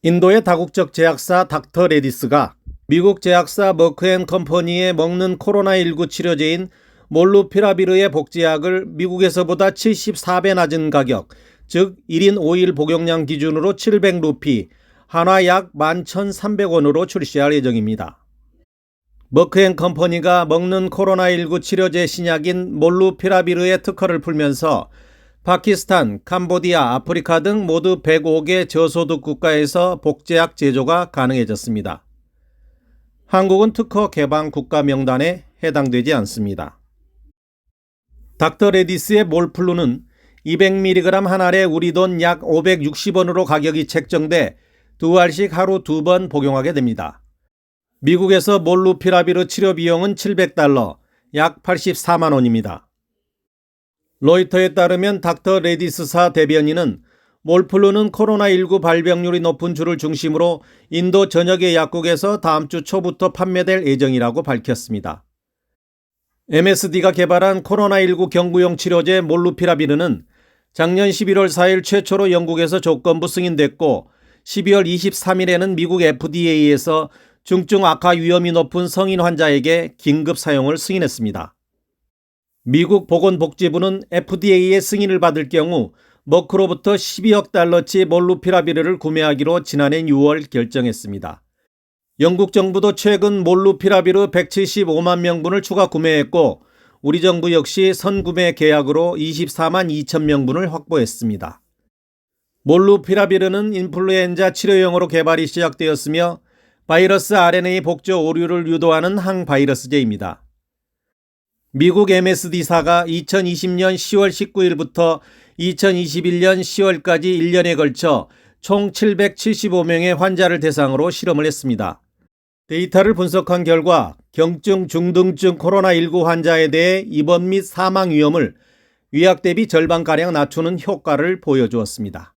인도의 다국적 제약사 닥터 레디스가 미국 제약사 머크앤컴퍼니의 먹는 코로나19 치료제인 몰루피라비르의 복제약을 미국에서보다 74배 낮은 가격, 즉 1인 5일 복용량 기준으로 700루피, 한화 약 11,300원으로 출시할 예정입니다. 머크앤컴퍼니가 먹는 코로나19 치료제 신약인 몰루피라비르의 특허를 풀면서 파키스탄, 캄보디아, 아프리카 등 모두 105개 저소득 국가에서 복제약 제조가 가능해졌습니다. 한국은 특허 개방 국가 명단에 해당되지 않습니다. 닥터 레디스의 몰플루는 200mg 한 알에 우리 돈 약 560원으로 가격이 책정돼 2알씩 하루 2번 복용하게 됩니다. 미국에서 몰루피라비르 치료 비용은 $700, 약 84만 원입니다. 로이터에 따르면 닥터 레디스사 대변인은 몰플루는 코로나19 발병률이 높은 주를 중심으로 인도 전역의 약국에서 다음 주 초부터 판매될 예정이라고 밝혔습니다. MSD가 개발한 코로나19 경구용 치료제 몰루피라비르는 작년 11월 4일 최초로 영국에서 조건부 승인됐고 12월 23일에는 미국 FDA에서 중증 악화 위험이 높은 성인 환자에게 긴급 사용을 승인했습니다. 미국 보건복지부는 FDA의 승인을 받을 경우 머크로부터 12억 달러치 몰루피라비르를 구매하기로 지난해 6월 결정했습니다. 영국 정부도 최근 몰루피라비르 175만 명분을 추가 구매했고 우리 정부 역시 선구매 계약으로 24만 2천 명분을 확보했습니다. 몰루피라비르는 인플루엔자 치료용으로 개발이 시작되었으며 바이러스 RNA 복조 오류를 유도하는 항바이러스제입니다. 미국 MSD사가 2020년 10월 19일부터 2021년 10월까지 1년에 걸쳐 총 775명의 환자를 대상으로 실험을 했습니다. 데이터를 분석한 결과 경증 중등증 코로나19 환자에 대해 입원 및 사망 위험을 위약 대비 절반가량 낮추는 효과를 보여주었습니다.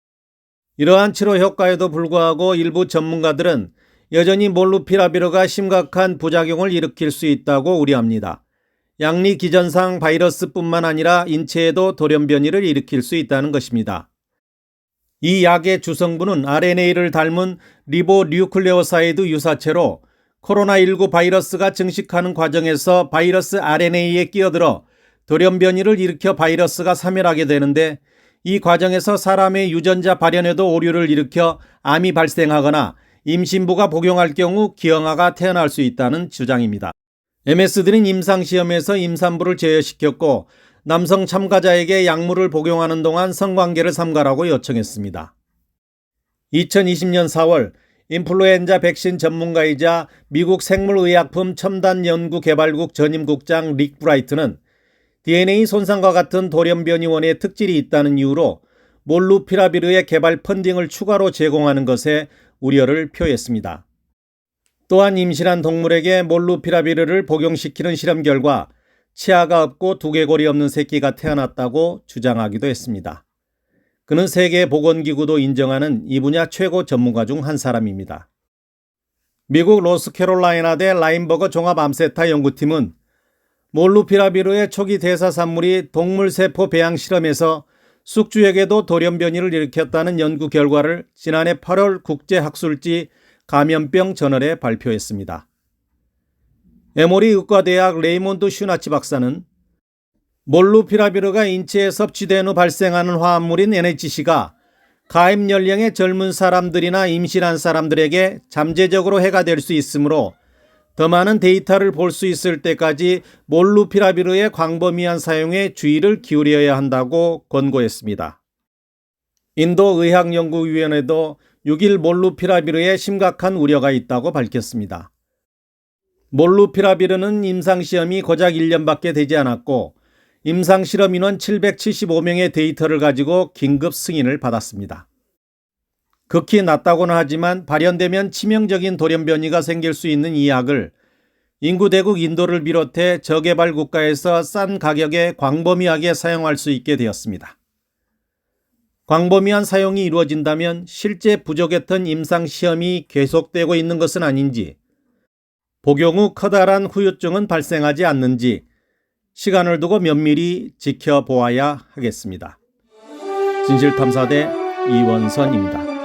이러한 치료 효과에도 불구하고 일부 전문가들은 여전히 몰루피라비르가 심각한 부작용을 일으킬 수 있다고 우려합니다. 양리 기전상 바이러스뿐만 아니라 인체에도 돌연변이를 일으킬 수 있다는 것입니다. 이 약의 주성분은 RNA를 닮은 리보뉴클레오사이드 유사체로 코로나19 바이러스가 증식하는 과정에서 바이러스 RNA에 끼어들어 돌연변이를 일으켜 바이러스가 사멸하게 되는데 이 과정에서 사람의 유전자 발현에도 오류를 일으켜 암이 발생하거나 임신부가 복용할 경우 기형아가 태어날 수 있다는 주장입니다. MSD는 임상시험에서 임산부를 제어시켰고 남성 참가자에게 약물을 복용하는 동안 성관계를 삼가라고 요청했습니다. 2020년 4월 인플루엔자 백신 전문가이자 미국 생물의약품 첨단연구개발국 전임국장 릭 브라이트는 DNA 손상과 같은 돌연변이원의 특질이 있다는 이유로 몰루피라비르의 개발 펀딩을 추가로 제공하는 것에 우려를 표했습니다. 또한 임신한 동물에게 몰루피라비르를 복용시키는 실험 결과 치아가 없고 두개골이 없는 새끼가 태어났다고 주장하기도 했습니다. 그는 세계보건기구도 인정하는 이 분야 최고 전문가 중 한 사람입니다. 미국 노스캐롤라이나대 라인버거 종합암세타 연구팀은 몰루피라비르의 초기 대사 산물이 동물세포 배양 실험에서 숙주에게도 돌연변이를 일으켰다는 연구 결과를 지난해 8월 국제학술지 감염병 저널에 발표했습니다. 에모리 의과대학 레이몬드 슈나치 박사는 몰루피라비르가 인체에 섭취된 후 발생하는 화합물인 NHC가 가입 연령의 젊은 사람들이나 임신한 사람들에게 잠재적으로 해가 될 수 있으므로 더 많은 데이터를 볼 수 있을 때까지 몰루피라비르의 광범위한 사용에 주의를 기울여야 한다고 권고했습니다. 인도 의학연구위원회도 6일 몰루피라비르에 심각한 우려가 있다고 밝혔습니다. 몰루피라비르는 임상시험이 고작 1년밖에 되지 않았고 임상실험 인원 775명의 데이터를 가지고 긴급 승인을 받았습니다. 극히 낮다고는 하지만 발현되면 치명적인 돌연변이가 생길 수 있는 이 약을 인구대국 인도를 비롯해 저개발 국가에서 싼 가격에 광범위하게 사용할 수 있게 되었습니다. 광범위한 사용이 이루어진다면 실제 부족했던 임상시험이 계속되고 있는 것은 아닌지, 복용 후 커다란 후유증은 발생하지 않는지 시간을 두고 면밀히 지켜보아야 하겠습니다. 진실탐사대 이원선입니다.